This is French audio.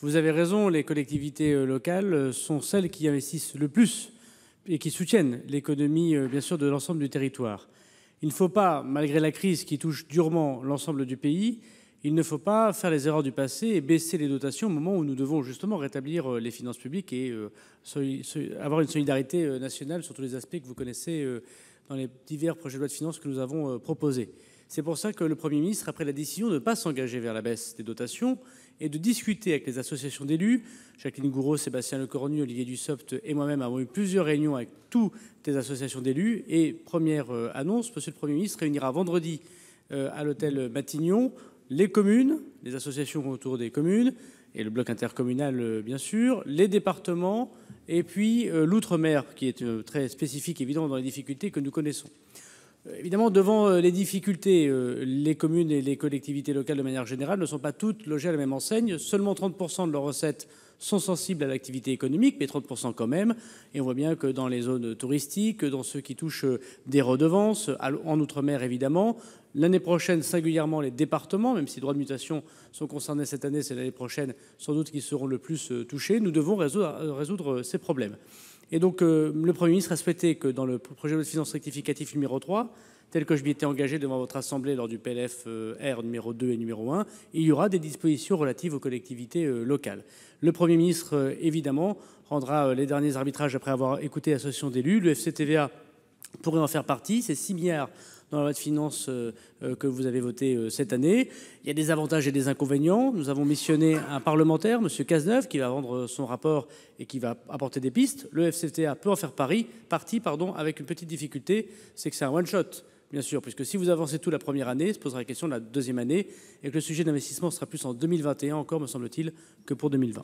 Vous avez raison, les collectivités locales sont celles qui investissent le plus et qui soutiennent l'économie, bien sûr, de l'ensemble du territoire. Il ne faut pas, malgré la crise qui touche durement l'ensemble du pays, il ne faut pas faire les erreurs du passé et baisser les dotations au moment où nous devons justement rétablir les finances publiques et avoir une solidarité nationale sur tous les aspects que vous connaissez dans les divers projets de loi de finances que nous avons proposés. C'est pour ça que le Premier ministre a pris la décision de ne pas s'engager vers la baisse des dotations et de discuter avec les associations d'élus. Jacqueline Gourault, Sébastien Lecornu, Olivier Dussopt et moi-même avons eu plusieurs réunions avec toutes les associations d'élus. Et première annonce, monsieur le Premier ministre réunira vendredi à l'hôtel Matignon les communes, les associations autour des communes et le bloc intercommunal bien sûr, les départements et puis l'outre-mer qui est très spécifique évidemment dans les difficultés que nous connaissons. Évidemment, devant les difficultés, les communes et les collectivités locales de manière générale ne sont pas toutes logées à la même enseigne. Seulement 30% de leurs recettes sont sensibles à l'activité économique, mais 30% quand même. Et on voit bien que dans les zones touristiques, dans ceux qui touchent des redevances, en outre-mer évidemment, l'année prochaine singulièrement les départements, même si les droits de mutation sont concernés cette année, c'est l'année prochaine sans doute qui seront le plus touchés. Nous devons résoudre ces problèmes. Et donc, le Premier ministre a souhaité que dans le projet de loi de finances rectificatif numéro 3, tel que je m'y étais engagé devant votre Assemblée lors du PLFR numéro 2 et numéro 1, il y aura des dispositions relatives aux collectivités locales. Le Premier ministre, évidemment, rendra les derniers arbitrages après avoir écouté l'association d'élus. Le FCTVA pourrait en faire partie. C'est 6 milliards dans la loi de finances que vous avez votée cette année. Il y a des avantages et des inconvénients. Nous avons missionné un parlementaire, M. Cazeneuve, qui va rendre son rapport et qui va apporter des pistes. Le FCTA peut en faire partie, avec une petite difficulté, c'est que c'est un one-shot, bien sûr, puisque si vous avancez tout la première année, se posera la question de la deuxième année, et que le sujet d'investissement sera plus en 2021 encore, me semble-t-il, que pour 2020.